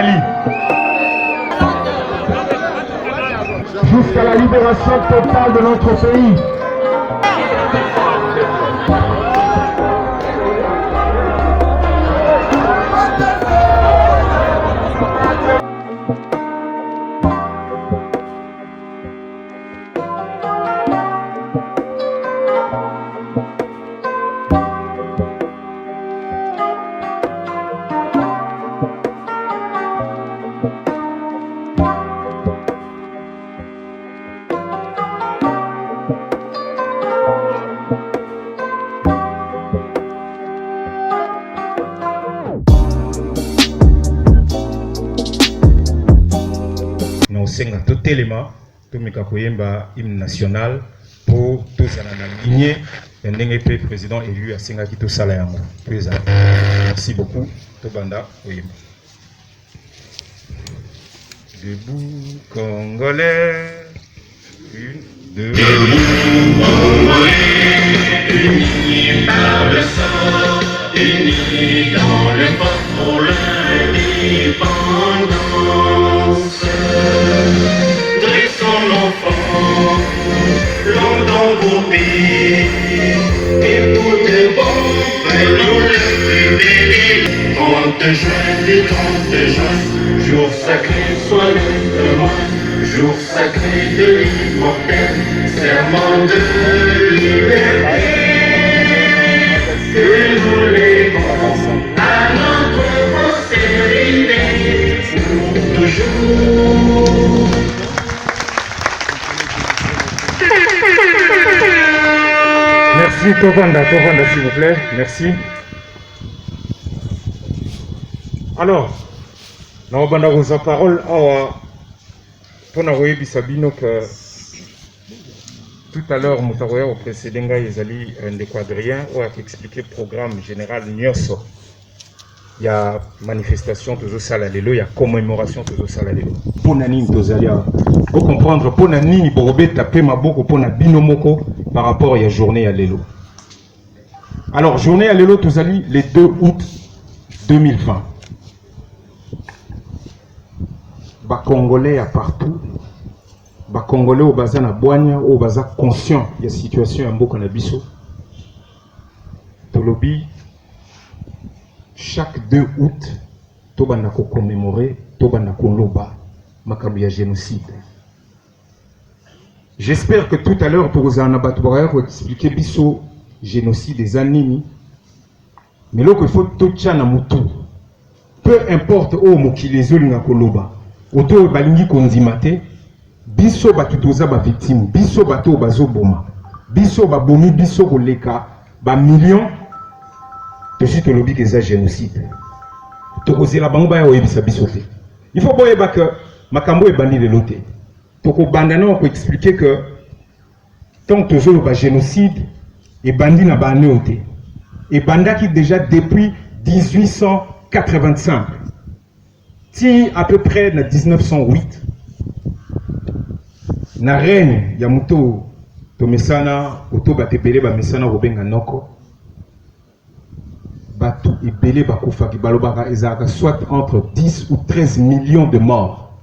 ezali. Jusqu'à la libération totale de notre pays. Senga tout élément, tout mikakoyemba hymne national pour tous en lignée et n'engagé président élu à Senga qui tout ça là. Merci beaucoup. Tout banda oyemba. Debout Congolais, une, deux. Debout Congolais, unis par le sang, unis dans le fort pour l'indépendance. Dressons nos fronts, l'on dans vos pays, et pour de bon, nous le révéler. 30 juin, du 30 juin, jour sacré solennement, jour sacré de l'immortel, serment de liberté, que nous lèvons à notre postérité, pour toujours. Merci Tovanda s'il vous plaît, merci. Alors, nous avons la parole pour nous Sabino que tout à l'heure, nous avons au précédent, un des quadriens qui a expliqué le programme général Nyoso. Il y a manifestation de Salalelo, il y a commémoration de Salalelo. Pour Nani Tozalia, pour comprendre, pour Nani Borobé taper ma boko pour na binomoko par rapport à la journée à Lelo. Alors, journée à Lelo Tozali, le 2 août 2020. Ba Congolais à partout, ba Congolais au bazar na Boigna, au bazar conscient de la situation en Mboka na biso. Tolobi, chaque 2 août, tobanda ko commémorer, tobanda ko loba, makambo ya génocide. J'espère que tout à l'heure, pour vous en abattre, expliquer biso génocide des années. Mais là, il faut tout tchana mutu. Peu importe où mokilezo linga koloba. Auto balingi konzimate, biso batutoza ba victime, biso bato bazo boma, biso babomi, biso koleka, ba millions, de suite lobby que ça génocide. Tokoze la bango ba ya oyebisa biso te. Il faut boyeba que makambo e bandi de loté. Toko bandana on peut expliquer que tant que toujours le génocide et bandi na ba néoté. Et banda qui déjà depuis 1885. Si à peu près en 1908, na règne Yamuto Tomesana, Oto Batepele Bamesana Robenga Noko, Batu et Belé Bakoufa qui balobaka ezaka soit entre 10 ou 13 millions de morts.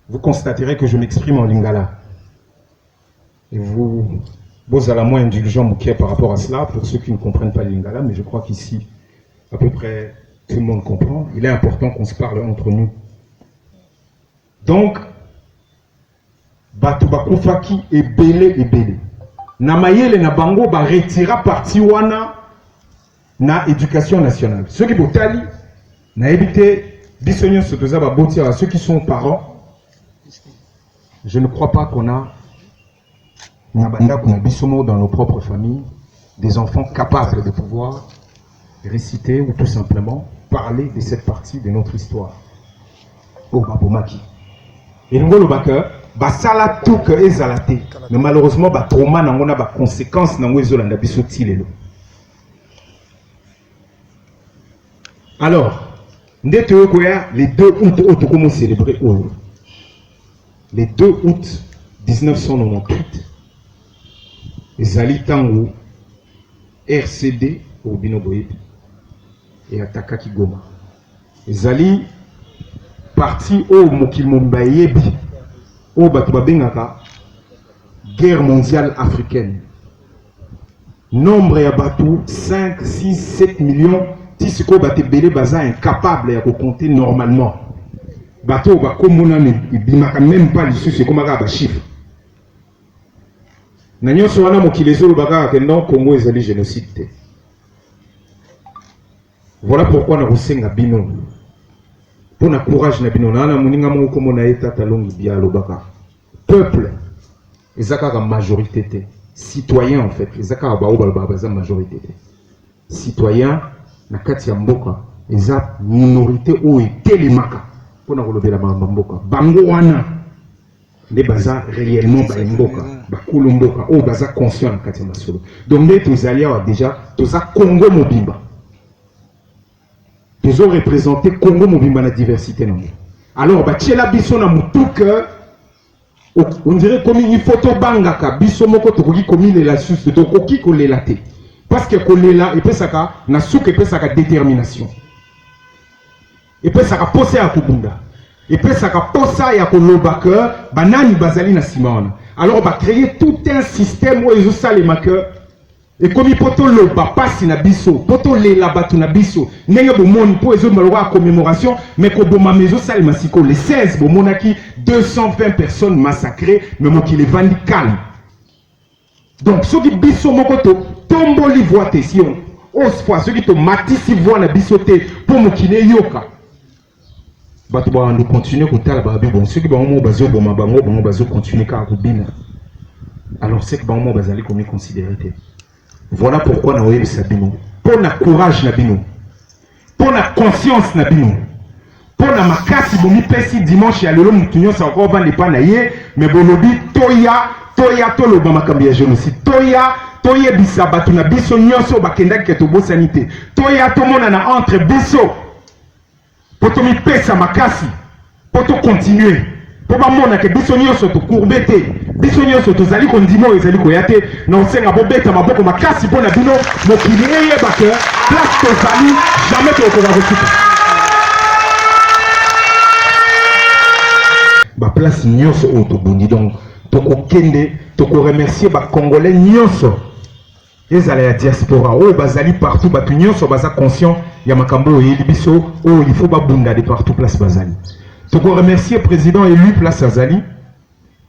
Vous constaterez que je m'exprime en lingala. Et vous allez moins indulgent Mouké par rapport à cela, pour ceux qui ne comprennent pas le lingala, mais je crois qu'ici, à peu près tout le monde comprend. Il est important qu'on se parle entre nous. Donc, Batu Bakufaki est belé. Namayele na bango ba retira parti wana na éducation nationale. Ceux qui botali na évité bisognon se toza ba botir à ceux qui sont parents. Je ne crois pas qu'on a dans nos propres familles des enfants capables de pouvoir réciter ou tout simplement parler de cette partie de notre histoire. Au Babomaki. Et nous le backer, basala tout que ezalate. Mais malheureusement, ba trauma n'angona ba conséquences n'ango ezolanda bisoti lelo. Alors, ndete okoya les 2 août auto comment célébrer olo. Les 2 août 1998. Ezali tango RCD au Binoboyebi et Ataka Kigoma. ezali parti au mokili mombayebi au bato babengaka guerre mondiale africaine. Nombre ya bato 5, 6, 7 millions tisiko bate belé baza incapable ya compter normalement. Bato bakomona bimaka même pas lisusu ekomaka ba chiffre. Na nyonso wana mokili ezolobaka ke non Congo ezali génocide te. Voilà pourquoi na kosenga bino. Pour na courage na bino na moninga moko komona eta talongi bia lobaka. Peuple ezaka ka majorité te. Citoyen en fait, ezaka ba baza majorité te. Citoyen na kati ya mboka eza minorité o etelemaka pour na kolobela mboka. Bango wana ne baza réellement ba mboka, ba kulu mboka o baza conscient na kati ya masolo. Donc les tozalia wa déjà toza Congo mobimba. Ils ont représenté Congo Mobimba la diversité. Alors, Tchela Bisso na mutuk, on dirait comme il faut to bangaka, Bisso moko tokoki komi le la sus, de tokoki ko le late. Parce que kolela, et puis ça na souk et puis ça détermination. Et puis ça posé à Kubunda. Et puis ça posa ya kolobaka, banani bazali na simana. Alors, on va créer tout un système où ils ont ça les marqueurs. Et comme il poto le passe na biso, poto le la batu na biso, n'ayez pas mon pour les autres commémoration, mais qu'au bon mamezo sale massiko, les 16 bon monaki 220 personnes massacrées, mais moi qui les vendis calme. Donc ceux qui biso mokoto tombo li voite si on, ospoir ceux qui to matisi voix na bisoté pour moi qui ne yoka. Batu ba on continuer ko tala ba bon ceux qui ba mo bazo bon mabango bon bazo continuer ka ko bina. Alors c'est que ba mo bazali comme considérer. Voilà pourquoi nous avons Sabino. Pour le courage Nabino. Pour la conscience Nabino. Pour la makasi bomi pesi dimanche ya lelo mutunyo sa encore vendre pas naie mais bolobi toya tolo ba makambi ya génocide. Toya bisaba tuna biso nyonso bakenda ke to bo sanité. Toya to mona na entre biso. Pour to mi pesa makasi. Pour to continuer. Pour ba mona ke biso nyonso to courbete. Biso nyonso tozali kondimo ezali koyate na osenga bobeta maboko makasi pona bino mokili eyeba ke place tozali jamais tokoka kokuta ba place nyonso oyo tobundi donc tokokende tokoremercier ba congolais nyonso ezala ya diaspora oyo bazali partout bato nyonso baza conscient ya makambo oyo eyeli biso oyo il faut babunda de partout place bazali tokoremercier président élu place azali.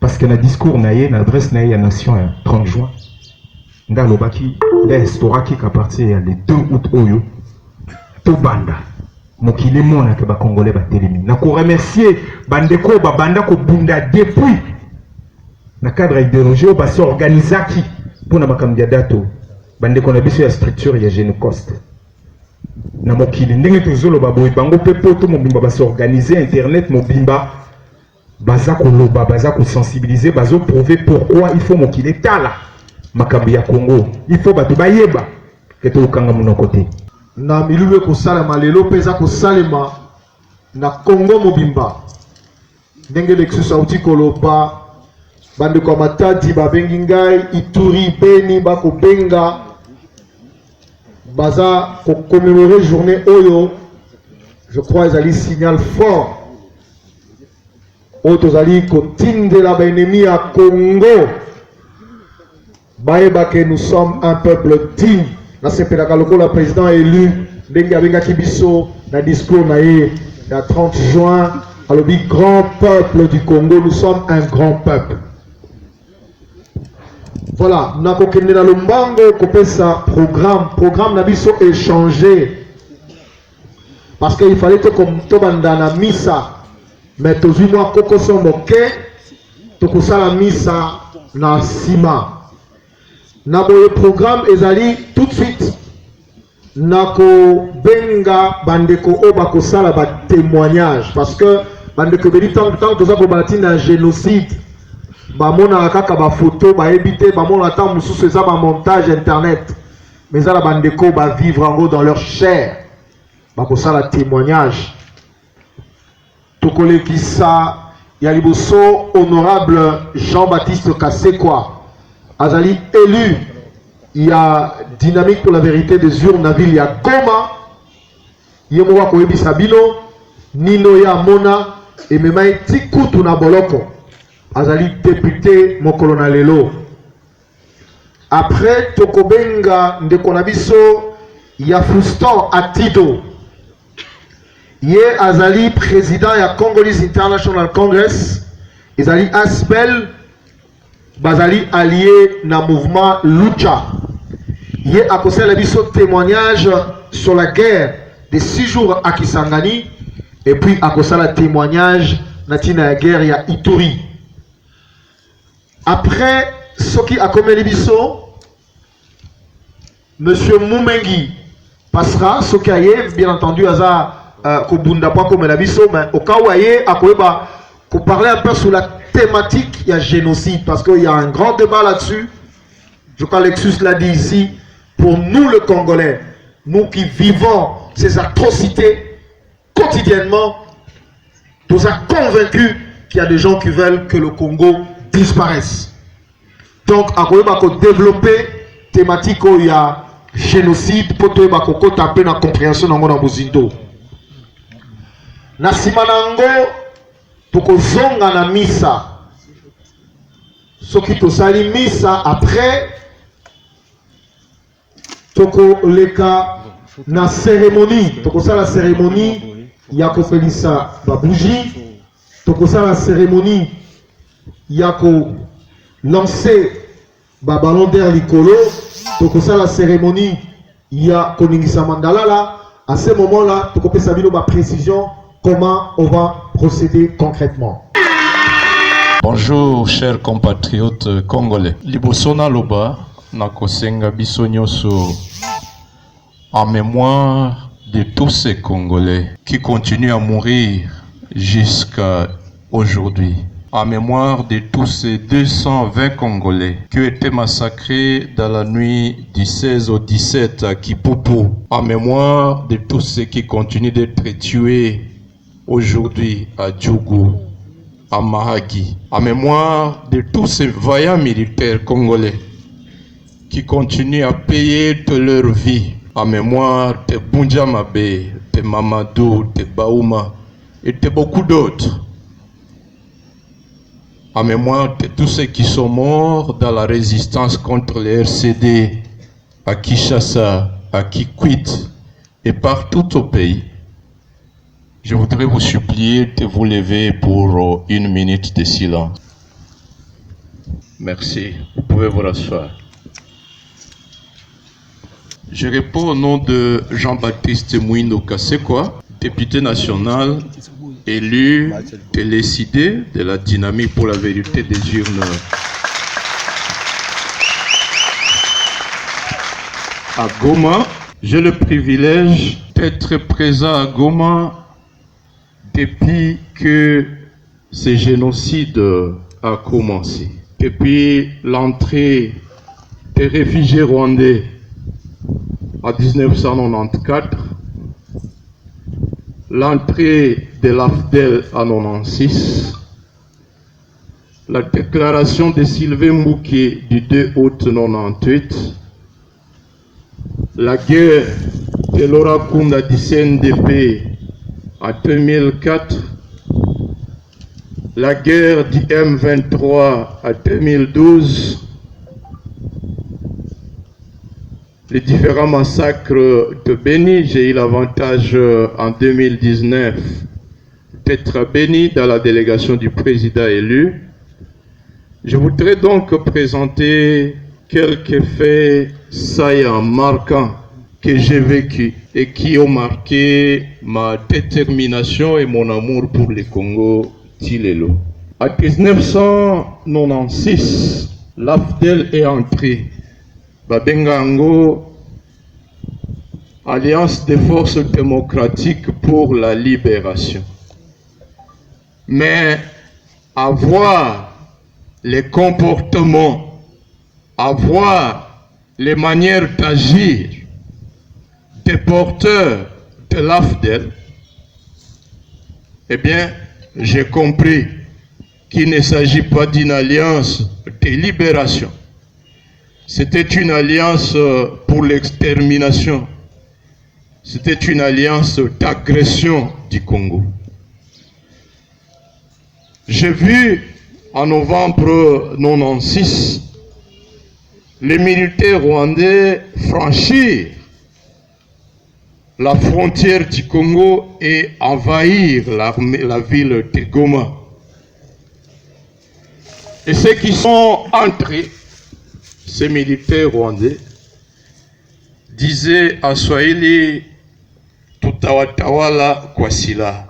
Parce que le discours naïe, l'adresse naïe à la nation le 30 juin, dans le baki, l'estora qui a parti le 2 août oyo, to banda, mokile mona ke ba congolais ba telemi. Na ko remercier bandeko ba banda ko bunda depuis na cadre idéologique ba se organisaki pour na makamdia dato bandeko na biso ya structure ya Genocost. Na mokile ndenge tozolo ba boy bango pepo to mobimba ba se organiser internet mobimba. Baza koloba, baza ko sensibiliser, bazo prouver pourquoi il faut mokile tala makambi ya Congo. Il faut batu bayeba que to kanga mon côté. Na miluwe ko salama lelo peza ko salema na Congo mobimba. Ndenge lexus auti koloba bande ko matadi babengi ngai Ituri Beni bako benga baza ko commémorer journée oyo. Je crois ezali signal fort. Otozali kotinde la ennemi à Congo. Baeba que nous sommes un peuple digne. Na sepelaka lokola président élu ndenge abenga kibiso na discours na ye le 30 juin alobi grand peuple du Congo, nous sommes un grand peuple. Voilà, na kokende na lombango kopesa programme na biso échangé parce qu'il fallait que comme tobanda na misa. Mais tous les mois, Koko sont moqués, tout ça la mise na sima. Na boye programme ezali tout de suite. Nako benga bandeko obako sala ba témoignage parce que bandeko beli tant que ça bobati na génocide. Ba mona kaka ba photo ba ebité ba mona tant mususu ça ba montage internet. Mais ça la bandeko ba vivre en gros dans leur chair. Ba ko sala témoignage. Tokole Kissa, Yaliboso, honorable Jean-Baptiste Kassekwa, Azali élu, il y a Dynamique pour la vérité des urnes, la ville, il y a Goma, Yemowa Koebi Sabino, Nino ya mona et mema eti kutu na boloko. Azali député mokolo na lelo. Après tokobenga ndeko na biso ya Fuston Atido. Ye azali président ya Congolese International Congress. Ezali Aspel bazali allié na mouvement Lucha. Ye akosela biso témoignage sur la guerre des 6 jours à Kisangani et puis akosala témoignage na tina ya guerre ya Ituri. Après soki akomeli biso Monsieur Moumengi passera soki aye bien entendu aza kobunda pa komela biso mais au cas où aye akoyeba pour parler un peu sur la thématique il y a génocide parce qu'il y a un grand débat là-dessus. Je crois Lexus l'a dit ici. Pour nous le Congolais, nous qui vivons ces atrocités quotidiennement, nous sommes convaincus qu'il y a des gens qui veulent que le Congo disparaisse. Donc, à quoi développer thématique où il y a génocide pour taper la compréhension dans mon bozindo. Na simanango tokozonga na misa. Ce qui to sali misa après toko leka na cérémonie. Toko sala cérémonie ya ko felisa ba bougie. Toko sala cérémonie ya ko lancer ba ballon d'air likolo. Toko sala cérémonie ya ko ningisa mandalala. À ce moment-là, toko pesa bino ba précision comment on va procéder concrètement. Bonjour chers compatriotes congolais. Liboso na loba na kosenga biso nyonso en mémoire de tous ces Congolais qui continuent à mourir jusqu'à aujourd'hui. En mémoire de tous ces 220 Congolais qui ont été massacrés dans la nuit du 16 au 17 à Kipupu. En mémoire de tous ceux qui continuent d'être tués aujourd'hui à Djougou, à Mahagi. En mémoire de tous ces vaillants militaires congolais qui continuent à payer de leur vie. En mémoire de Bunjamabe, de Mamadou, de Baouma et de beaucoup d'autres. En mémoire de tous ceux qui sont morts dans la résistance contre les RCD à Kinshasa, à Kikwit et partout au pays. Je voudrais vous supplier de vous lever pour 1 minute de silence. Merci. Vous pouvez vous rasseoir. Je réponds au nom de Jean-Baptiste Mouindo Kassekwa, député national, élu, télécidé de la dynamique pour la vérité des urnes à Goma. J'ai le privilège d'être présent à Goma depuis que ce génocide a commencé. Depuis l'entrée des réfugiés rwandais en 1994, l'entrée de l'AFDEL en 1996, la déclaration de Sylvain Mbouké du 2 août 1998, la guerre de Laura Kunda du CNDP en 2004, la guerre du M23 en 2012, les différents massacres de Beni. J'ai eu l'avantage en 2019 d'être à Beni dans la délégation du président élu. Je voudrais donc présenter quelques faits saillants, marquants, que j'ai vécu et qui ont marqué ma détermination et mon amour pour le Congo Tilelo. En 1996, l'AFDEL est entrée. Babengango, Alliance des forces démocratiques pour la libération. Mais avoir les comportements, avoir les manières d'agir des porteurs de l'AFDEL, eh bien, j'ai compris qu'il ne s'agit pas d'une alliance de libération. C'était une alliance pour l'extermination. C'était une alliance d'agression du Congo. J'ai vu en novembre 96 les militaires rwandais franchir la frontière du Congo et envahir la ville de Goma. Et ceux qui sont entrés, ces militaires rwandais, disaient à Swahili, tutawatawala kwa silaha,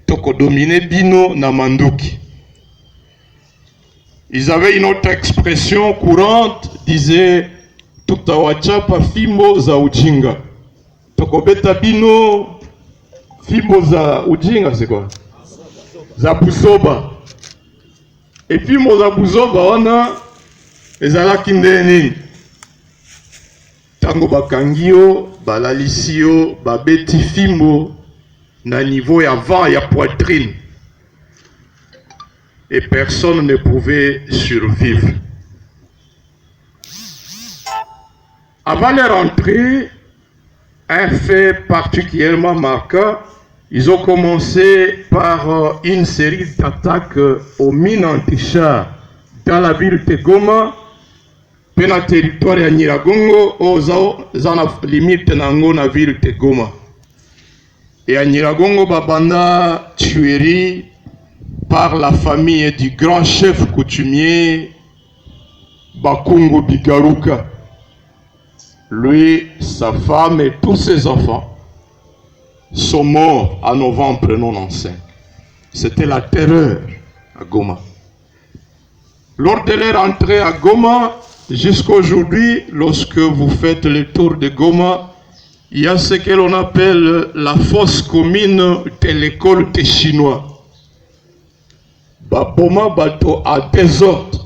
tokodomine bino na manduki. Ils avaient une autre expression courante, disaient tutawachapa fimbo za ujinga. Tokobeta bino fimbo za ujinga, c'est quoi? Za buzoba. Et fimbo za buzoba wana ezalaki ndeni. Tango bakangio, balalisio, babeti fimbo na niveau ya vent ya poitrine. Et personne ne pouvait survivre. Avant leur entrée, un fait particulièrement marquant, ils ont commencé par une série d'attaques aux mines anti-chars dans la ville de Goma, puis dans le territoire de Nyiragongo, aux limites de la ville de Goma. Et à Nyiragongo, babanda tuerie par la famille du grand chef coutumier Bakungu Bigaruka. Lui, sa femme et tous ses enfants sont morts en novembre 1995. C'était la terreur à Goma. Lors de leur entrée à Goma, jusqu'à aujourd'hui, lorsque vous faites le tour de Goma, il y a ce que l'on appelle la fosse commune de l'école des Chinois. Baboma bato à désordre.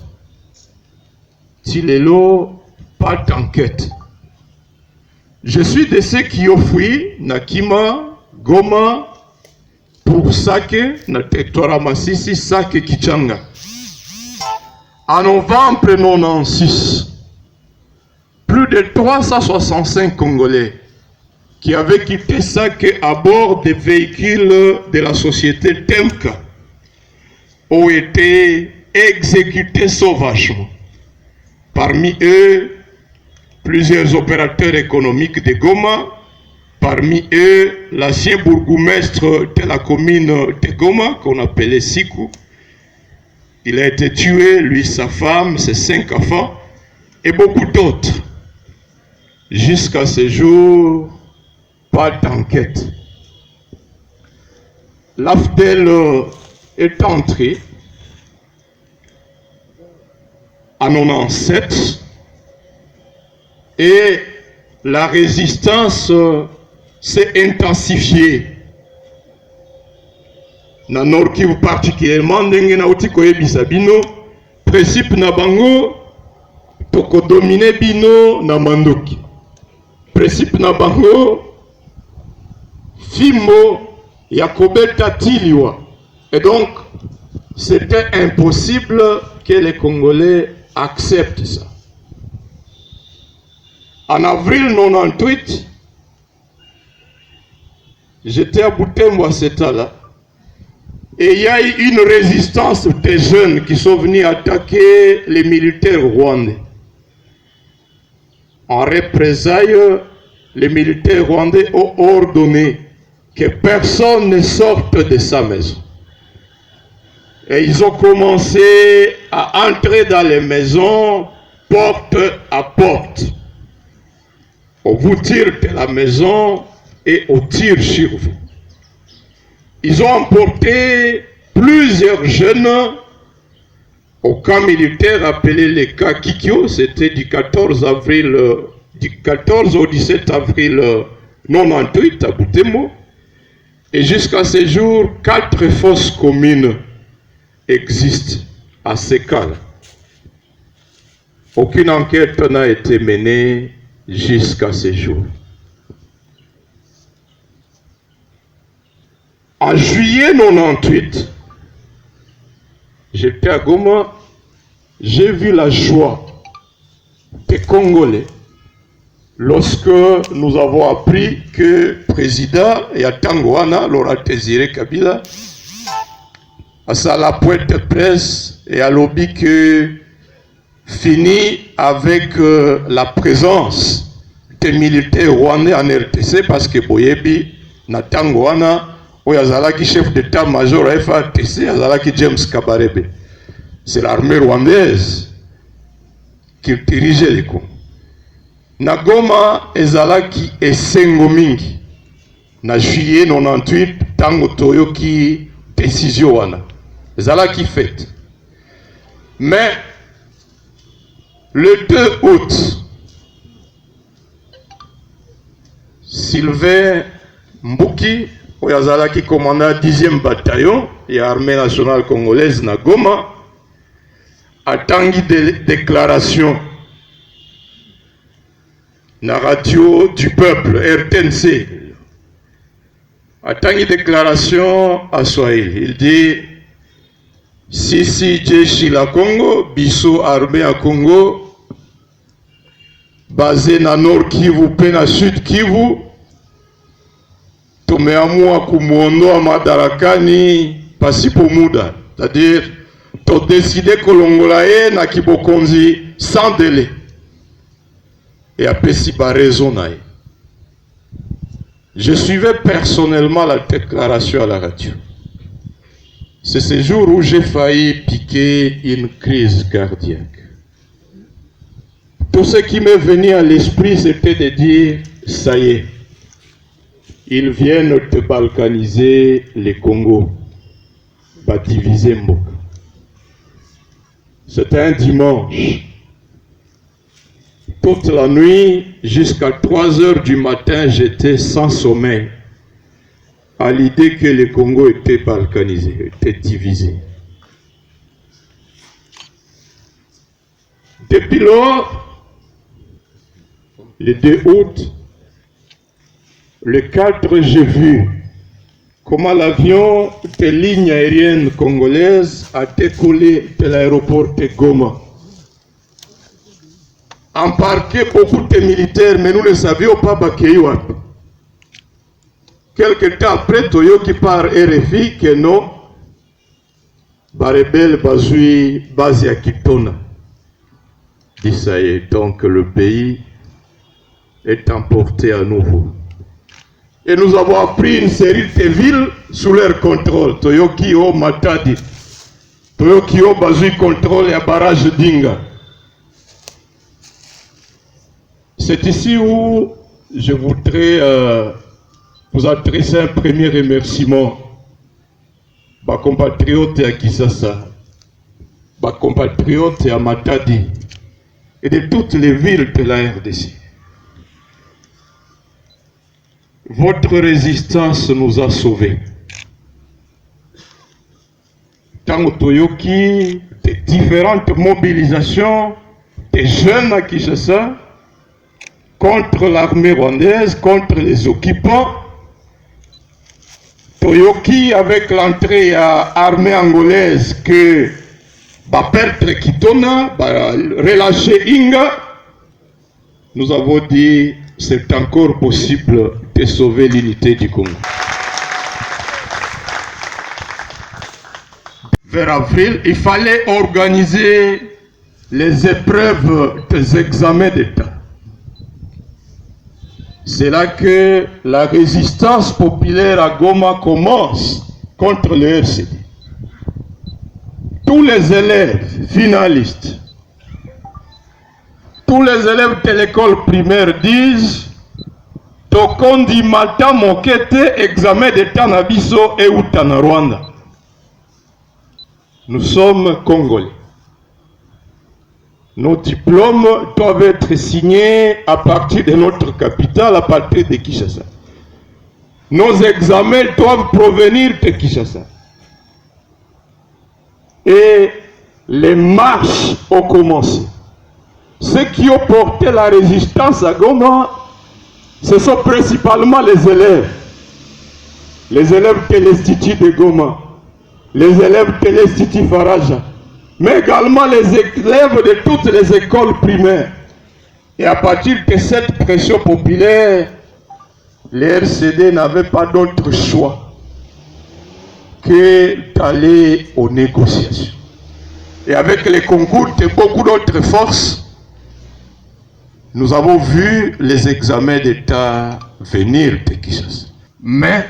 Tilelo, pas d'enquête. Je suis de ceux qui ont fui Nakima, Goma, pour Sake, na territoire Masisi, Sake, Kichanga. En novembre 1996, plus de 365 Congolais qui avaient quitté Sake à bord des véhicules de la société Temka ont été exécutés sauvagement. Parmi eux, plusieurs opérateurs économiques de Goma, parmi eux, l'ancien bourgmestre de la commune de Goma, qu'on appelait Sikou. Il a été tué, lui, sa femme, ses 5 enfants, et beaucoup d'autres. Jusqu'à ce jour, pas d'enquête. L'AFDEL est entré en 1997 et la résistance s'est intensifiée. Na Nord Kivu particulièrement, ndenge na uti koyebisa bino, principe na bango tokodomine bino na mandoki. Principe na bango fimbo ya kobeta tiliwa. Et donc, c'était impossible que les Congolais acceptent ça. En avril 1998, j'étais à Butembo à cet temps-là, et il y a eu une résistance des jeunes qui sont venus attaquer les militaires rwandais. En représailles, les militaires rwandais ont ordonné que personne ne sorte de sa maison. Et ils ont commencé à entrer dans les maisons, porte à porte. On vous tire de la maison et on tire sur vous. Ils ont emporté plusieurs jeunes au camp militaire appelé les camps Kikyo. C'était du 14 au 17 avril 1998 à Butembo. Et jusqu'à ce jour, 4 fosses communes existent à ces cas-là. Aucune enquête n'a été menée jusqu'à ce jour. En juillet 1998, j'étais à Goma, j'ai vu la joie des Congolais lorsque nous avons appris que le président Yatangwana, Laurent Désiré Kabila, à ça la pointe presse et à lobby que fini avec la présence des militaires rwandais en RTC parce que Boyebi Natangoana Oyazalaki chef d'état-major à FARTC Azalaki James Kabarebe. C'est l'armée rwandaise qui dirigeait les Congo. Nagoma ezalaki esengo mingi na juillet 98 tango toyoki décision wana ezalaki faite. Mais le 2 août, Sylvain Mbouki, oyazalaki commandant 10e bataillon et armée nationale congolaise na Goma, a tangi des déclarations na radio du peuple RTNC. A tangi déclaration à Swahili. Il dit Sisi jeshi la Congo, biso armée à Congo, basé na Nord Kivu pe na Sud Kivu, tumeamua kumuondoa madarakani pasipo muda, c'est-à-dire to décider kolongola ye na kibokonzi sans délai. Et apesi ba raison na ye. Je suivais personnellement la déclaration à la radio. C'est ce jour où j'ai failli piquer une crise cardiaque. Tout ce qui m'est venu à l'esprit, c'était de dire, ça y est, ils viennent te balkaniser les Congo, va diviser Mboka. C'était un dimanche. Toute la nuit, jusqu'à 3 heures du matin, j'étais sans sommeil, à l'idée que le Congo était balkanisé, était divisé. Depuis lors, le 2 août, le 4, j'ai vu comment l'avion des lignes aériennes congolaises a décollé de l'aéroport de Goma. Embarqué beaucoup de militaires, mais nous ne savions pas Bakeyouat. Quelque temps après, Toyoki par RFI que non, Barebel Bazui Bazia Kitona. Dit ça y est, donc le pays est emporté à nouveau. Et nous avons appris une série de villes sous leur contrôle. Toyoki O Matadi, Toyoki O Bazui contrôle et barrage d'Inga. C'est ici où je voudrais vous adresser un premier remerciement. Ma compatriote à Kisasa, ma compatriote à Matadi et de toutes les villes de la RDC. Votre résistance nous a sauvés. Tango Toyoki, des différentes mobilisations des jeunes à Kinshasa contre l'armée rwandaise, contre les occupants. Toyoki, avec l'entrée à l'armée angolaise que va perdre Kitona, va relâcher Inga, nous avons dit c'est encore possible de sauver l'unité du Congo. Vers avril, il fallait organiser les épreuves des examens d'État. C'est là que la résistance populaire à Goma commence contre le RCD. Tous les élèves finalistes, tous les élèves de l'école primaire disent Tokondi Mata Mokete examen d'État Nabiso et Utana Rwanda. Nous sommes Congolais. Nos diplômes doivent être signés à partir de notre capitale, à partir de Kinshasa. Nos examens doivent provenir de Kinshasa. Et les marches ont commencé. Ceux qui ont porté la résistance à Goma, ce sont principalement les élèves. Les élèves de l'Institut de Goma, les élèves de l'Institut Faraja, mais également les élèves de toutes les écoles primaires. Et à partir de cette pression populaire, les RCD n'avaient pas d'autre choix que d'aller aux négociations. Et avec les concours de beaucoup d'autres forces, nous avons vu les examens d'État venir de Kinshasa. Mais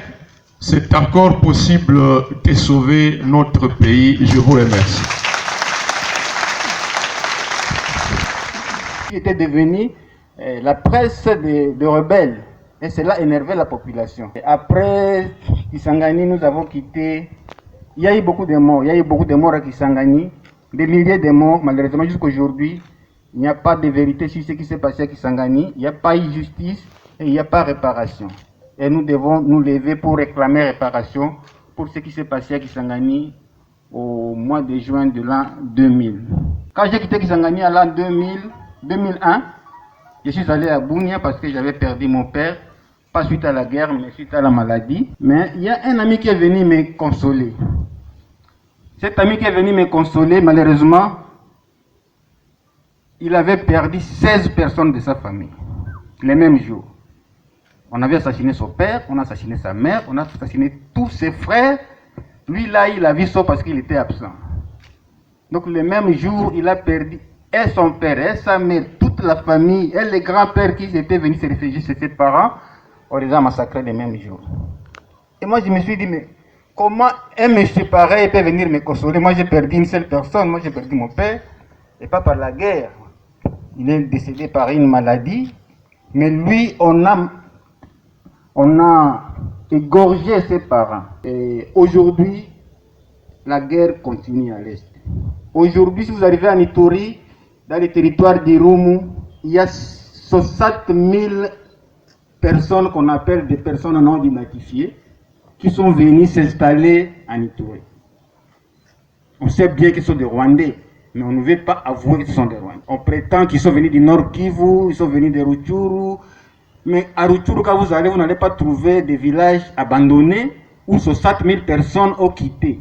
c'est encore possible de sauver notre pays. Je vous remercie. Qui était devenu la presse de rebelles. Et cela énervait la population. Et après Kisangani, nous avons quitté. Il y a eu beaucoup de morts. Il y a eu beaucoup de morts à Kisangani. Des milliers de morts. Malheureusement, jusqu'à aujourd'hui, il n'y a pas de vérité sur ce qui s'est passé à Kisangani. Il n'y a pas eu justice et il n'y a pas réparation. Et nous devons nous lever pour réclamer réparation pour ce qui s'est passé à Kisangani au mois de juin de l'an 2000. Quand j'ai quitté Kisangani à l'an 2001, je suis allé à Bunia parce que j'avais perdu mon père, pas suite à la guerre, mais suite à la maladie. Mais il y a un ami qui est venu me consoler. Cet ami qui est venu me consoler, malheureusement, il avait perdu 16 personnes de sa famille, les mêmes jours. On avait assassiné son père, on a assassiné sa mère, on a assassiné tous ses frères. Lui, là, il a vu ça parce qu'il était absent. Donc, le même jour, il a perdu et son père, et sa mère, toute la famille, et les grands-pères qui étaient venus se réfugier chez ses parents, on les a massacrés le même jour. Et moi, je me suis dit, mais comment un monsieur pareil peut venir me consoler? Moi, j'ai perdu une seule personne, moi, j'ai perdu mon père, et pas par la guerre. Il est décédé par une maladie, mais lui, on a égorgé ses parents. Et aujourd'hui, la guerre continue à l'est. Aujourd'hui, si vous arrivez à Nitori, dans les territoires d'Irumu, il y a 60 000 personnes qu'on appelle des personnes non identifiées qui sont venues s'installer à Nitori. On sait bien qu'ils sont des Rwandais, mais on ne veut pas avouer qu'ils sont des Rwandais. On prétend qu'ils sont venus du Nord Kivu, ils sont venus de Rutshuru. Mais à Rutshuru, quand vous allez, vous n'allez pas trouver des villages abandonnés où 60 000 personnes ont quitté.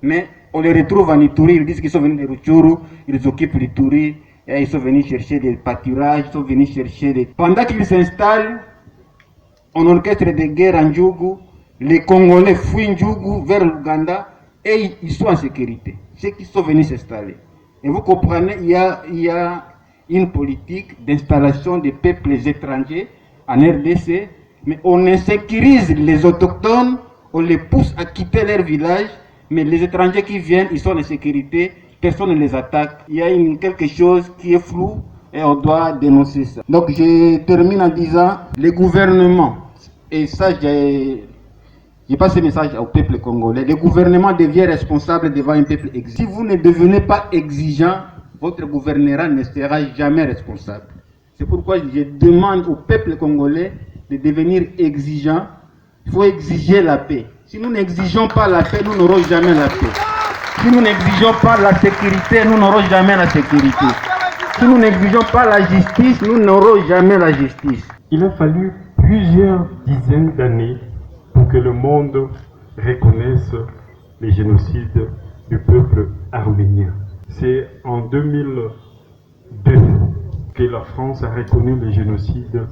Mais on les retrouve à Nitori, ils disent qu'ils sont venus de Rutshuru, ils occupent Nitori, et ils sont venus chercher des pâturages, ils sont venus chercher des... Pendant qu'ils s'installent, en orchestre de guerre en Djougou, les Congolais fuient Djougou vers l'Ouganda, et ils sont en sécurité. Ceux qui sont venus s'installer. Et vous comprenez, il y a une politique d'installation des peuples étrangers en RDC, mais on insécurise les autochtones, on les pousse à quitter leur village, mais les étrangers qui viennent, ils sont en sécurité, personne ne les attaque. Il y a quelque chose qui est flou et on doit dénoncer ça. Donc je termine en disant, le gouvernement, et ça j'ai passé ce message au peuple congolais, le gouvernement devient responsable devant un peuple exigeant. Si vous ne devenez pas exigeant, votre gouvernement ne sera jamais responsable. C'est pourquoi je demande au peuple congolais de devenir exigeant. Il faut exiger la paix. Si nous n'exigeons pas la paix, nous n'aurons jamais la paix. Si nous n'exigeons pas la sécurité, nous n'aurons jamais la sécurité. Si nous n'exigeons pas la justice, nous n'aurons jamais la justice. Il a fallu plusieurs dizaines d'années pour que le monde reconnaisse les génocides du peuple arménien. C'est en 2002 que la France a reconnu le génocide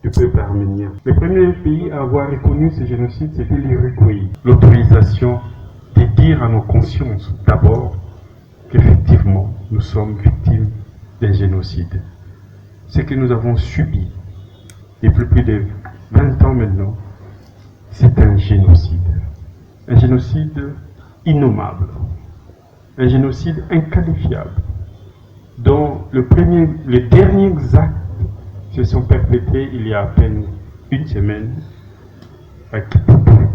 du peuple arménien. Le premier pays à avoir reconnu ce génocide, c'était l'Uruguay. L'autorisation de dire à nos consciences d'abord qu'effectivement nous sommes victimes d'un génocide. Ce que nous avons subi depuis plus de 20 ans maintenant, c'est un génocide. Un génocide innommable. Un génocide inqualifiable, dont les derniers actes se sont perpétrés il y a à peine une semaine à Kipoukou.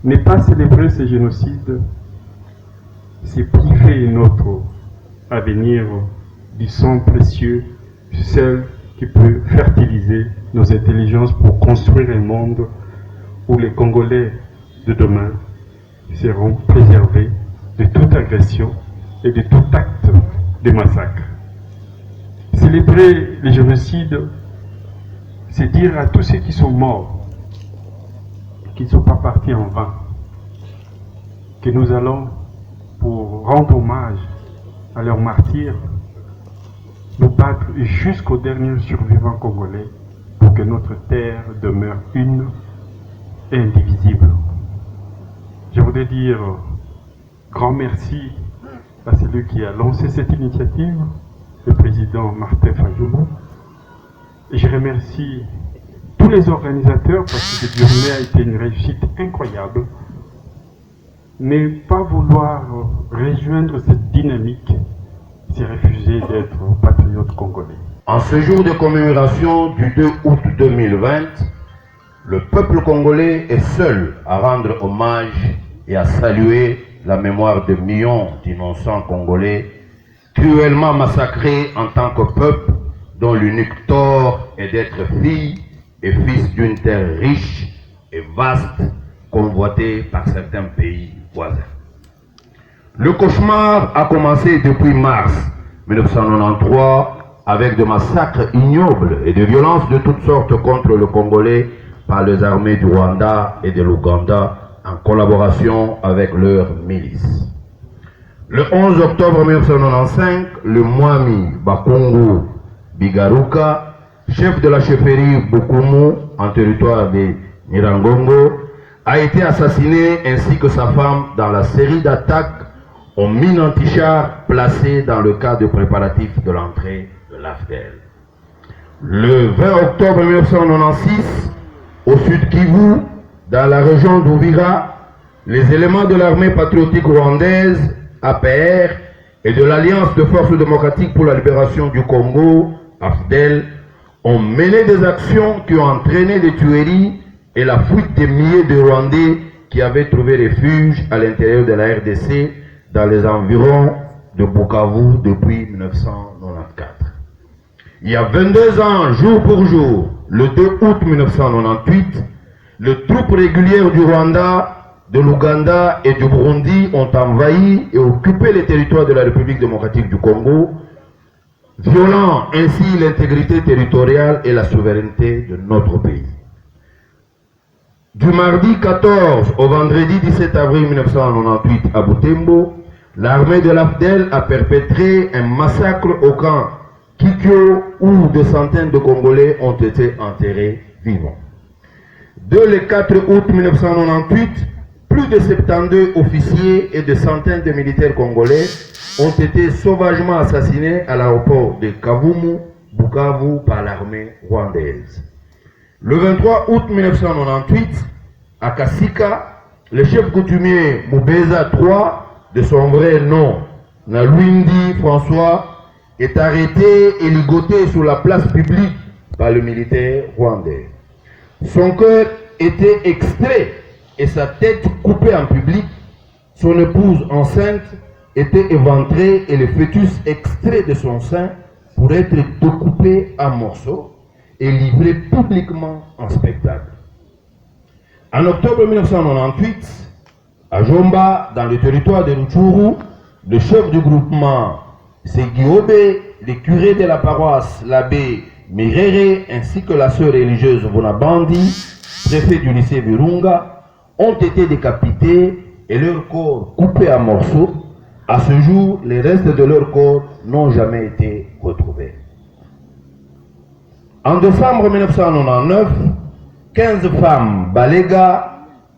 Ne pas célébrer ce génocide, c'est priver notre avenir du sang précieux, celle qui peut fertiliser nos intelligences pour construire un monde où les Congolais de demain seront préservés de toute agression et de tout acte de massacre. Célébrer les génocides, c'est dire à tous ceux qui sont morts, qu'ils ne sont pas partis en vain, que nous allons, pour rendre hommage à leurs martyrs, nous battre jusqu'au dernier survivant congolais pour que notre terre demeure une et indivisible. Je voudrais dire grand merci à celui qui a lancé cette initiative, le président Martin Fayulu. Et je remercie tous les organisateurs parce que cette journée a été une réussite incroyable. Ne pas vouloir rejoindre cette dynamique, c'est refuser d'être patriote congolais. En ce jour de commémoration du 2 août 2020, le peuple congolais est seul à rendre hommage et à saluer la mémoire de millions d'innocents congolais cruellement massacrés en tant que peuple dont l'unique tort est d'être fille et fils d'une terre riche et vaste convoitée par certains pays voisins. Le cauchemar a commencé depuis mars 1993 avec de massacres ignobles et de violences de toutes sortes contre le Congolais par les armées du Rwanda et de l'Ouganda en collaboration avec leurs milices. Le 11 octobre 1995, le Mwami Bakongo Bigaruka, chef de la chefferie Bukumu en territoire de Nirangongo, a été assassiné ainsi que sa femme dans la série d'attaques aux mines antichars placées dans le cadre de préparatifs de l'entrée de l'AFDEL. Le 20 octobre 1996, au sud Kivu, dans la région d'Ouvira, les éléments de l'armée patriotique rwandaise, APR, et de l'Alliance de forces démocratiques pour la libération du Congo, AFDEL, ont mené des actions qui ont entraîné des tueries et la fuite des milliers de Rwandais qui avaient trouvé refuge à l'intérieur de la RDC dans les environs de Bukavu depuis 1994. Il y a 22 ans, jour pour jour, le 2 août 1998, les troupes régulières du Rwanda, de l'Ouganda et du Burundi ont envahi et occupé les territoires de la République démocratique du Congo, violant ainsi l'intégrité territoriale et la souveraineté de notre pays. Du mardi 14 au vendredi 17 avril 1998 à Butembo, l'armée de l'AFDEL a perpétré un massacre au camp Kikyo où des centaines de Congolais ont été enterrés vivants. Dès le 4 août 1998, plus de 72 officiers et de centaines de militaires congolais ont été sauvagement assassinés à l'aéroport de Kavumu, Bukavu par l'armée rwandaise. Le 23 août 1998, à Kasika, le chef coutumier Mubeza III, de son vrai nom, Nalwindi François, est arrêté et ligoté sur la place publique par le militaire rwandais. Son cœur était extrait et sa tête coupée en public. Son épouse enceinte était éventrée et le fœtus extrait de son sein pour être découpé en morceaux et livré publiquement en spectacle. En octobre 1998, à Jomba, dans le territoire de Rutshuru, le chef du groupement Segiobe, les curés de la paroisse, l'abbé Mirere, ainsi que la sœur religieuse Bonabandi, préfet du lycée Virunga, ont été décapités et leurs corps coupés en morceaux. À ce jour, les restes de leur corps n'ont jamais été retrouvés. En décembre 1999, 15 femmes, Balega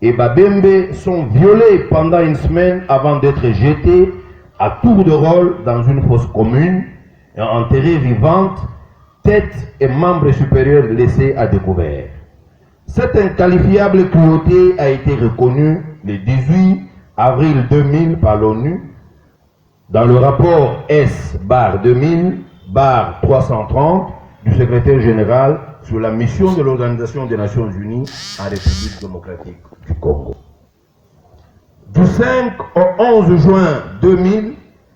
et Babembe, sont violées pendant une semaine avant d'être jetées à tour de rôle dans une fosse commune et enterrées vivantes, tête et membres supérieurs laissés à découvert. Cette inqualifiable cruauté a été reconnue le 18 avril 2000 par l'ONU dans le rapport S/2000/330 du secrétaire général sur la mission de l'Organisation des Nations Unies en République démocratique du Congo. Du 5 au 11 juin 2000,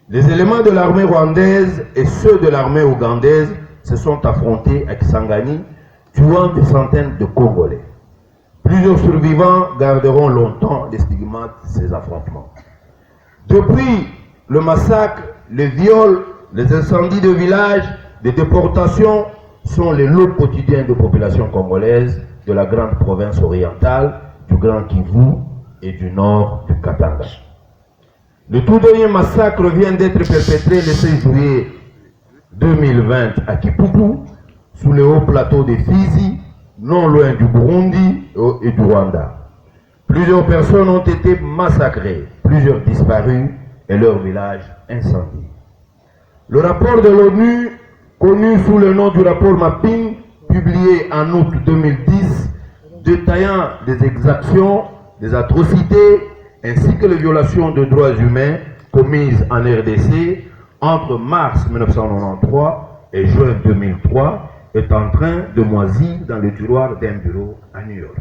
les éléments de l'armée rwandaise et ceux de l'armée ougandaise se sont affrontés à Kisangani, tuant des centaines de Congolais. Plusieurs survivants garderont longtemps les stigmates de ces affrontements. Depuis le massacre, les viols, les incendies de villages, les déportations sont les lots quotidiens de populations congolaises de la grande province orientale, du Grand Kivu et du nord du Katanga. Le tout dernier massacre vient d'être perpétré le 16 juillet 2020 à Kipupu, sous le haut plateau de Fizi, non loin du Burundi et du Rwanda. Plusieurs personnes ont été massacrées, plusieurs disparus et leurs villages incendiés. Le rapport de l'ONU, connu sous le nom du rapport Mapping, publié en août 2010, détaillant des exactions, des atrocités, ainsi que les violations de droits humains commises en RDC entre mars 1993 et juin 2003, est en train de moisir dans le tiroir d'un bureau à New York.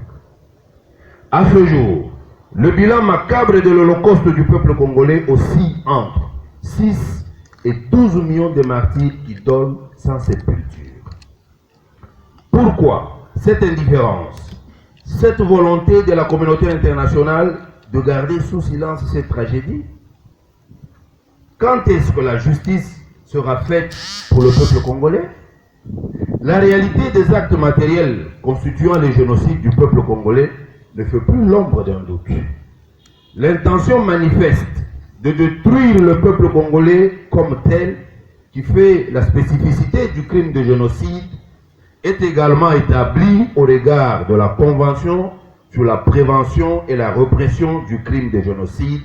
À ce jour, le bilan macabre de l'Holocauste du peuple congolais oscille entre 6 et 12 millions de martyrs qui donnent sans sépulture. Pourquoi cette indifférence, cette volonté de la communauté internationale de garder sous silence cette tragédie? Quand est-ce que la justice sera faite pour le peuple congolais? La réalité des actes matériels constituant les génocides du peuple congolais ne fait plus l'ombre d'un doute. L'intention manifeste de détruire le peuple congolais comme tel, qui fait la spécificité du crime de génocide, est également établie au regard de la Convention sur la prévention et la répression du crime de génocide,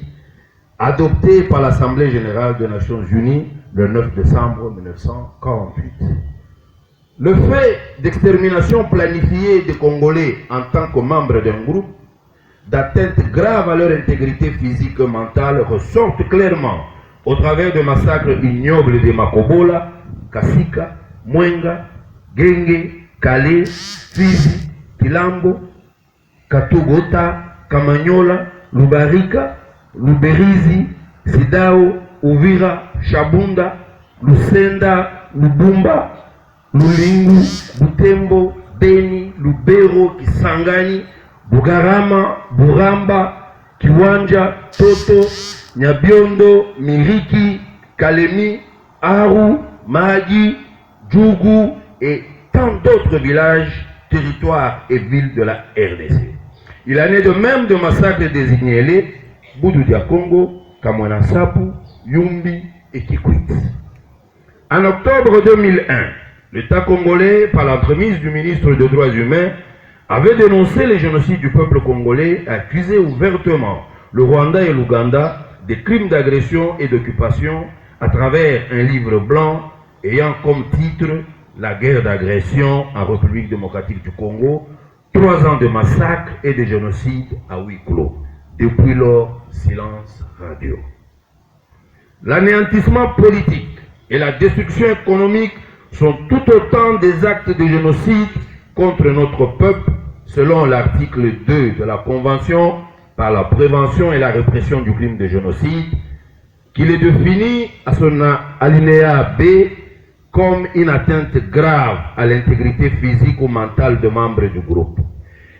adoptée par l'Assemblée générale des Nations unies le 9 décembre 1948. Le fait d'extermination planifiée des Congolais en tant que membres d'un groupe, d'atteinte grave à leur intégrité physique et mentale, ressortent clairement au travers de massacres ignobles de Makobola, Kasika, Mwenga, Genge, Kale, Fizi, Kilambo, Katogota, Kamanyola, Lubarika, Luberizi, Sidao, Uvira, Shabunda, Lusenda, Lubumba, Lulingu, Butembo, Beni, Lubero, Kisangani, Bugarama, Buramba, Kiwanja, Toto, Nyabiondo, Miriki, Kalemi, Aru, Mahagi, Djougou et tant d'autres villages, territoires et villes de la RDC. Il en est de même de massacres désignés Boudou Diakongo, Kamwana Sapu, Yumbi et Kikwit. En octobre 2001, l'État congolais, par l'entremise du ministre des Droits humains, avait dénoncé les génocides du peuple congolais, accusé ouvertement le Rwanda et l'Ouganda des crimes d'agression et d'occupation à travers un livre blanc ayant comme titre « La guerre d'agression en République démocratique du Congo, 3 ans de massacres et de génocides à huis clos ». Depuis lors, silence radio. L'anéantissement politique et la destruction économique sont tout autant des actes de génocide contre notre peuple, selon l'article 2 de la Convention par la prévention et la répression du crime de génocide, qu'il est défini à son alinéa B comme une atteinte grave à l'intégrité physique ou mentale des membres du groupe.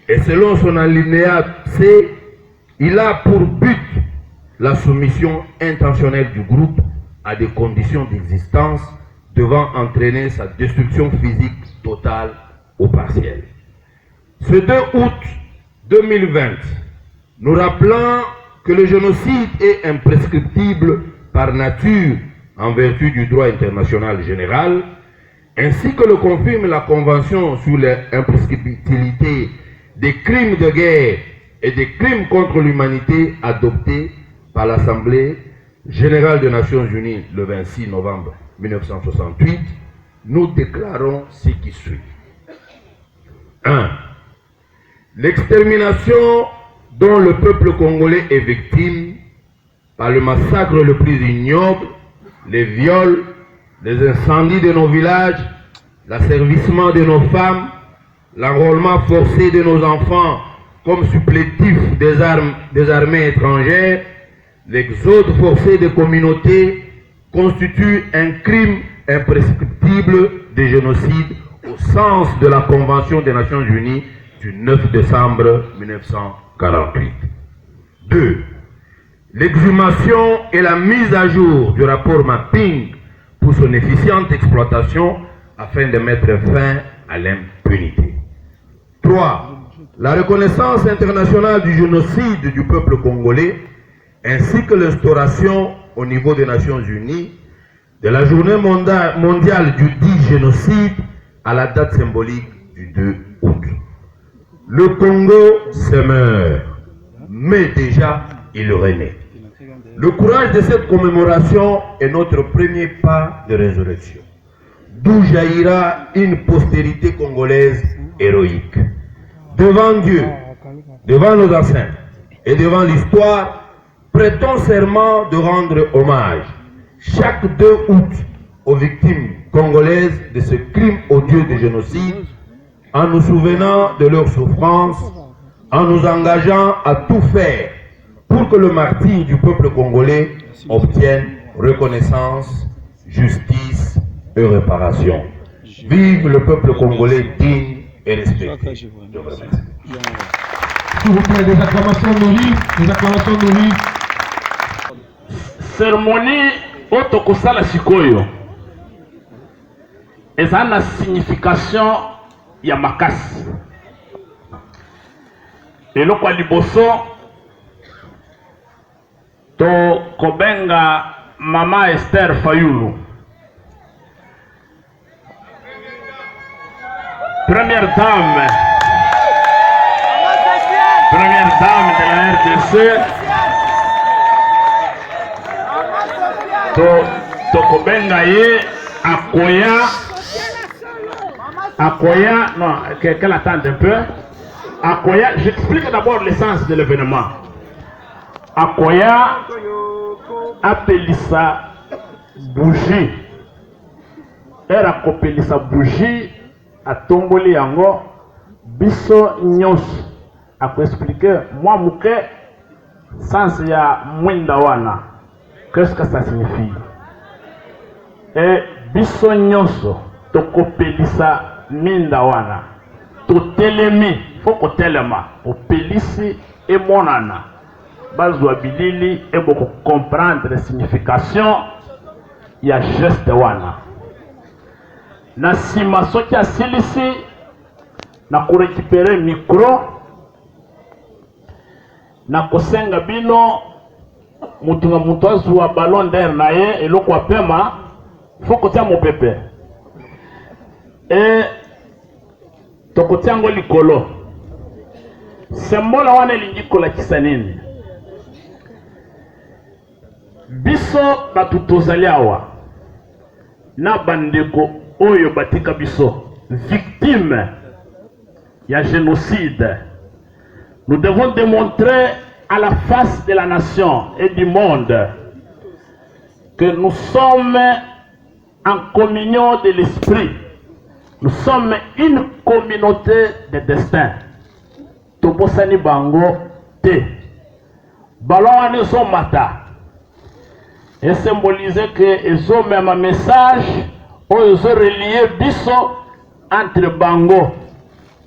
Et selon son alinéa C, il a pour but la soumission intentionnelle du groupe à des conditions d'existence devant entraîner sa destruction physique totale ou partielle. Ce 2 août 2020, nous rappelant que le génocide est imprescriptible par nature en vertu du droit international général, ainsi que le confirme la Convention sur l'imprescriptibilité des crimes de guerre et des crimes contre l'humanité adoptée par l'Assemblée générale des Nations unies le 26 novembre 1968, nous déclarons ce qui suit. 1. L'extermination dont le peuple congolais est victime par le massacre le plus ignoble, les viols, les incendies de nos villages, l'asservissement de nos femmes, l'enrôlement forcé de nos enfants comme supplétifs des armées étrangères, l'exode forcé des communautés constitue un crime imprescriptible de génocide au sens de la Convention des Nations Unies du 9 décembre 1948. 2. L'exhumation et la mise à jour du rapport Mapping pour son efficiente exploitation afin de mettre fin à l'impunité. 3. La reconnaissance internationale du génocide du peuple congolais ainsi que l'instauration au niveau des Nations Unies de la journée mondiale du dit génocide à la date symbolique du 2 août. Le Congo se meurt. mais déjà il renaît. Le courage de cette commémoration est notre premier pas de résurrection, d'où jaillira une postérité congolaise héroïque. Devant Dieu, devant nos ancêtres et devant l'histoire, prêtons serment de rendre hommage chaque 2 août aux victimes congolaises de ce crime odieux de génocide, en nous souvenant de leurs souffrances, en nous engageant à tout faire pour que le martyr du peuple congolais obtienne reconnaissance, justice et réparation. Vive le peuple congolais digne et respecté. Je vous remercie. S'il vous plaît, des acclamations nourries, des acclamations nourries. Cérémonie otokosala sikoyo eza na signification ya makasi. Eloko ya liboso to kobenga Mama Esther Fayulu, première dame de la RDC. To kobenga ye Akoya, non, qu'elle attende un peu. Akoya, j'explique d'abord l'essence de l'événement. Akoya appelisa bougie. Elle a appelisa bougie à tomboli yango biso nyos. A expliquer moi mouke sens ya mwinda wana. Qu'est-ce que ça signifie? Et biso nyonso to kopelisa minda wana to telemi foko telema opelisi e monana bazwa bilili e boko comprendre la signification ya geste wana na sima soki asilisi na kurekipere micro na kosenga bino mutunga mutu azwa ballon d'air na ye eloko apema foko tia mopepe e tokotia ngo likolo sembola wana elingi kolakisa nini biso batu tozali awa na bandeko oyo batika biso victime ya génocide. Nous devons démontrer à la face de la nation et du monde que nous sommes en communion de l'esprit. Nous sommes une communauté de destin. Tobosani bango te. Balon sont mata. Et symboliser que ils ont même un message où ils ont relié biso entre bango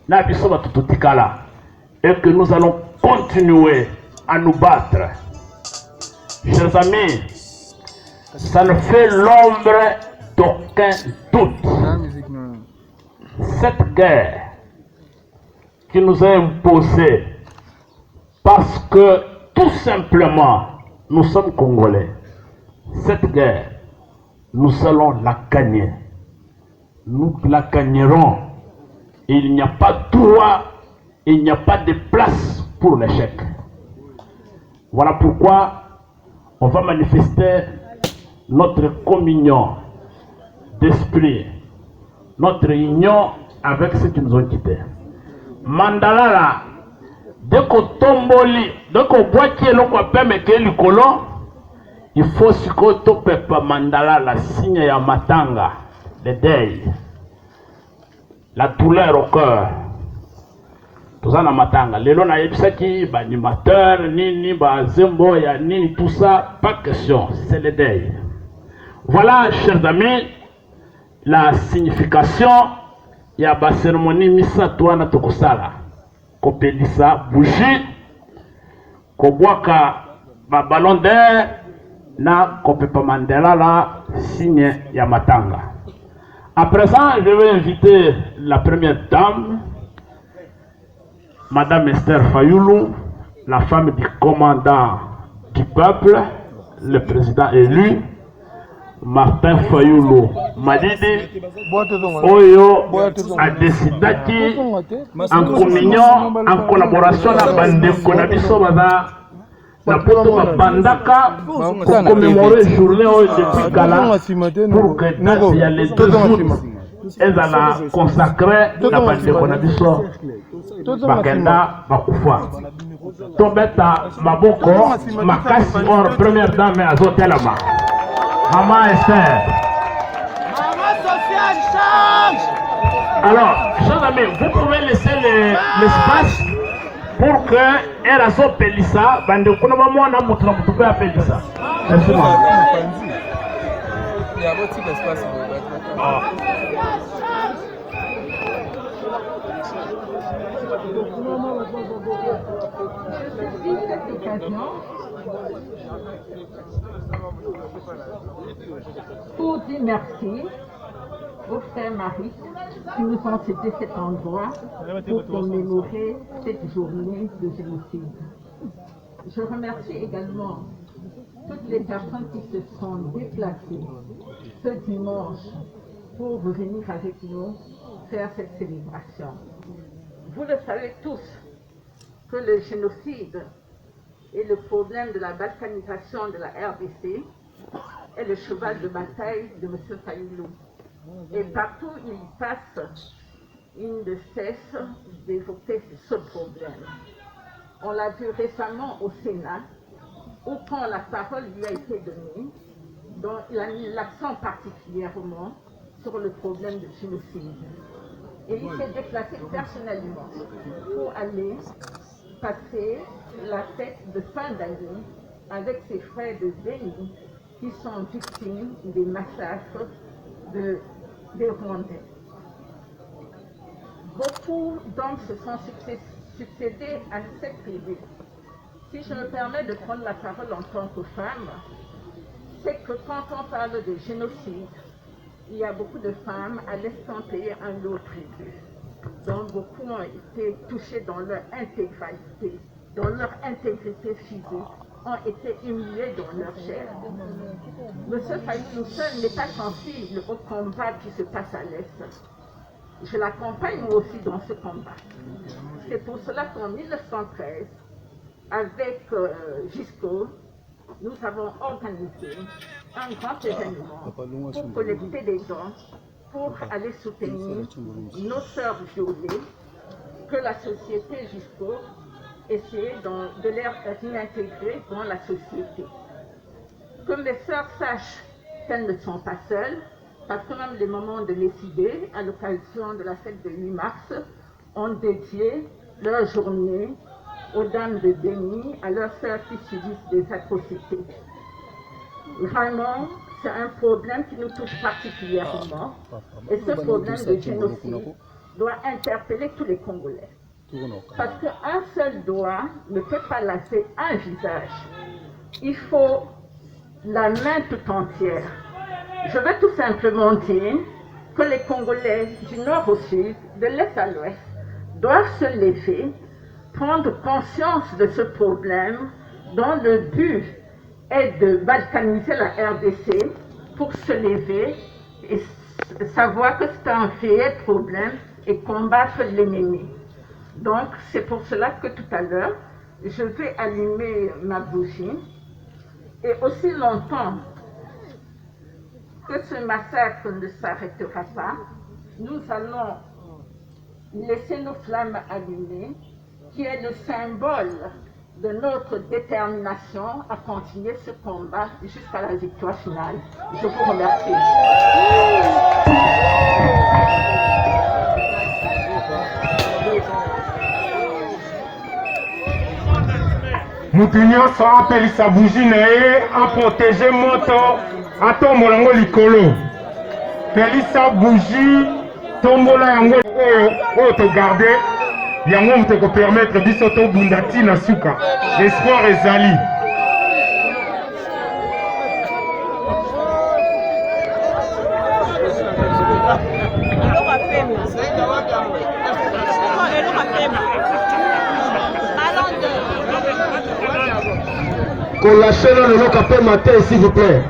na biso batututikala. Et que nous allons continuer à nous battre. Chers amis, ça ne fait l'ombre d'aucun doute. Cette guerre qui nous a imposée parce que tout simplement nous sommes Congolais, cette guerre, nous allons la gagner. Nous la gagnerons. Il n'y a pas de droit, il n'y a pas de place pour l'échec. Voilà pourquoi on va manifester notre communion d'esprit, notre union avec ceux qui nous ont quittés. Mandalala, dès qu'on tomboli, dès qu'on voit qu'il y a le colon, il faut se cotoper par Mandalala, signe ya matanga, le deuil, la douleur au cœur. Tout ça na matanga. Lelo na yebisaki, ba animateur, nini, ba zembo, ya nini, tout ça, pas question, c'est le deuil. Voilà, chers amis, la signification ya ba cérémonie misa toana tokosala. Kopelisa bougie, kobwaka ba ballon d'air, na kopepa mandela la signe ya matanga. À présent, je vais inviter la première dame, Madame Esther Fayulu, la femme du commandant du peuple, le président élu, Martin Fayulu Madidi oyo a décidé en communion, en collaboration avec bandeko na biso baza na poto bandaka pour commémorer journée depuis Kala pour que date ya les 2 jours ezala consacré na bandeko na biso bakenda bakufa tobeta maboko makasi or première dame azotelama Maman Esther. Maman sociale change. Alors, chers amis, vous pouvez laisser l'espace pour que Eraso Pelissa, bande kunaba mwana mutu na mutu pe Pelissa. Merci maman. Il y a un petit espace. Pour dire merci aux frères Marie qui nous ont cédé cet endroit pour commémorer cette journée de génocide. Je remercie également toutes les personnes qui se sont déplacées ce dimanche pour venir avec nous faire cette célébration. Vous le savez tous que le génocide et le problème de la balkanisation de la RDC est le cheval de bataille de M. Fayulu. Et partout où il passe, il ne cesse d'évoquer ce problème. On l'a vu récemment au Sénat, où quand la parole lui a été donnée, dont il a mis l'accent particulièrement sur le problème du génocide. Et il s'est déplacé personnellement pour aller passer la fête de fin d'année avec ses frères de Béni qui sont victimes des massacres des Rwandais. Beaucoup d'hommes se sont succédés à cette tribu. Si je me permets de prendre la parole en tant que femme, c'est que quand on parle de génocide, il y a beaucoup de femmes à l'instant payer un lot tribu. Donc beaucoup ont été touchés dans leur intégralité, physique, ont été humiliés dans leur chair. Monsieur Fayulu seul n'est pas sensible au combat qui se passe à l'Est. Je l'accompagne moi aussi dans ce combat. C'est pour cela qu'en 1913, avec Gisco, nous avons organisé un grand événement pour collecter des dons pour aller soutenir nos sœurs violées que la société Gisco essayait de les réintégrer dans la société. Que mes sœurs sachent qu'elles ne sont pas seules, parce que même les moments de Messidé, à l'occasion de la fête de 8 mars, ont dédié leur journée aux dames de Béni, à leurs sœurs qui subissent des atrocités. Vraiment, c'est un problème qui nous touche particulièrement, et ce problème de génocide doit interpeller tous les Congolais. Parce qu'un seul doigt ne peut pas lasser un visage. Il faut la main tout entière. Je veux tout simplement dire que les Congolais du nord au sud, de l'est à l'ouest, doivent se lever, prendre conscience de ce problème dont le but est de balkaniser la RDC pour se lever et savoir que c'est un réel problème et combattre l'ennemi. Donc c'est pour cela que tout à l'heure, je vais allumer ma bougie et aussi longtemps que ce massacre ne s'arrêtera pas, nous allons laisser nos flammes allumées, qui est le symbole de notre détermination à continuer ce combat jusqu'à la victoire finale. Je vous remercie. Mutu nyonso apelisa bougie na ye aprotéger moto atombola yango likolo. Pelisa bougie tombola yango oyo togarde yango moto ekopermettre biso tobunda ntina suka. Espoir ezali. Qu'on lâche le loka pe matin, s'il vous plaît.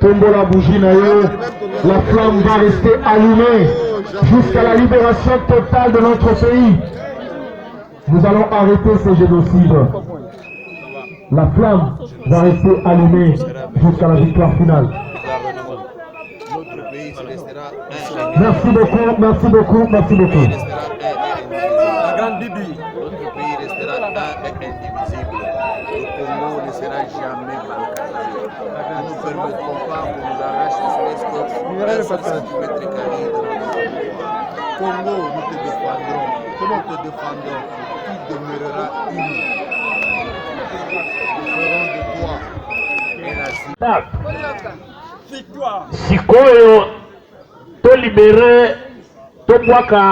tombeau la bougie naïe, la flamme va rester allumée jusqu'à la libération totale de notre pays. Nous allons arrêter ce génocide. La flamme va rester allumée jusqu'à la victoire finale. Merci beaucoup, merci beaucoup, merci beaucoup. La grande Bibi. Notre pays restera un et indivisible. Le Congo ne sera jamais blocalisé. Nous ne permettrons pas qu'on nous arrache ce centimètre carré de notre territoire. Congo, nous te défendrons. Nous te défendrons. Tu demeureras uni. Nous ferons de toi sikoyo to libéré to boaka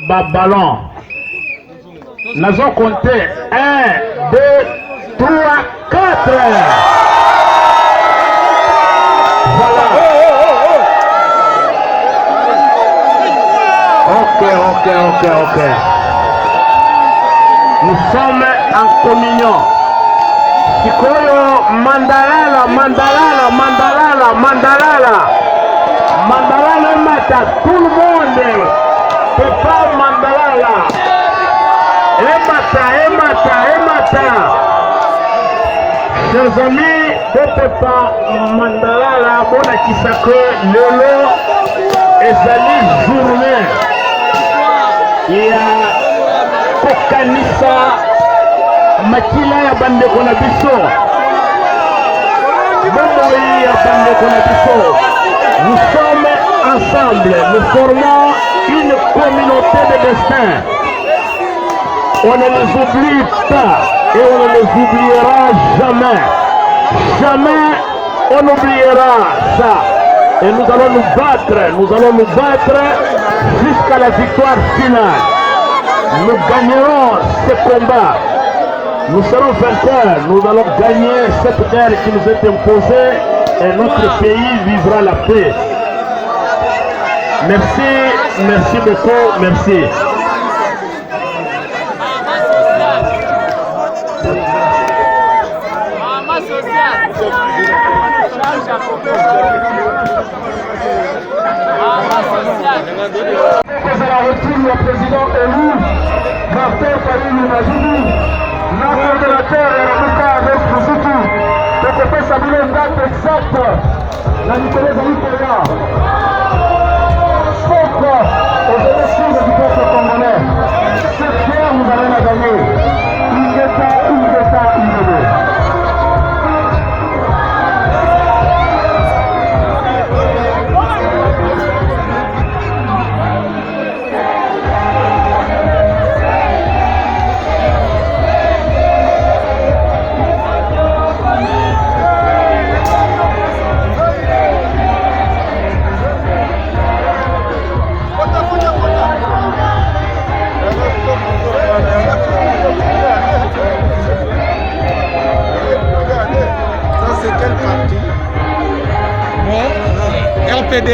ba ballon nazo compter 1 2 3 4 voilà. Ok. Nous sommes en communion. Sikoyo mandalala mata, tout le monde peut pas mandalala. Emata. Chers amis, peut pas mandalala bona kisako lelo ezali journée ya kokanisa makila ya bandeko na biso. Nous sommes ensemble, nous formons une communauté de destin. On ne les oublie pas et on ne les oubliera jamais. Jamais on n'oubliera ça. Et nous allons nous battre jusqu'à la victoire finale. Nous gagnerons ce combat. Nous serons vainqueurs, nous allons gagner cette guerre qui nous est imposée et notre pays vivra la paix. Merci beaucoup, merci. C'est la retour du président élu, Martin Fayulu Mazulu. Coordinateur Ramuka avec Fuzuki, pour que ça donne une date exacte. La Nicolas Zalikoya. Sauf aux élections du peuple congolais. Cette guerre, nous allons la gagner. Une État. LPD.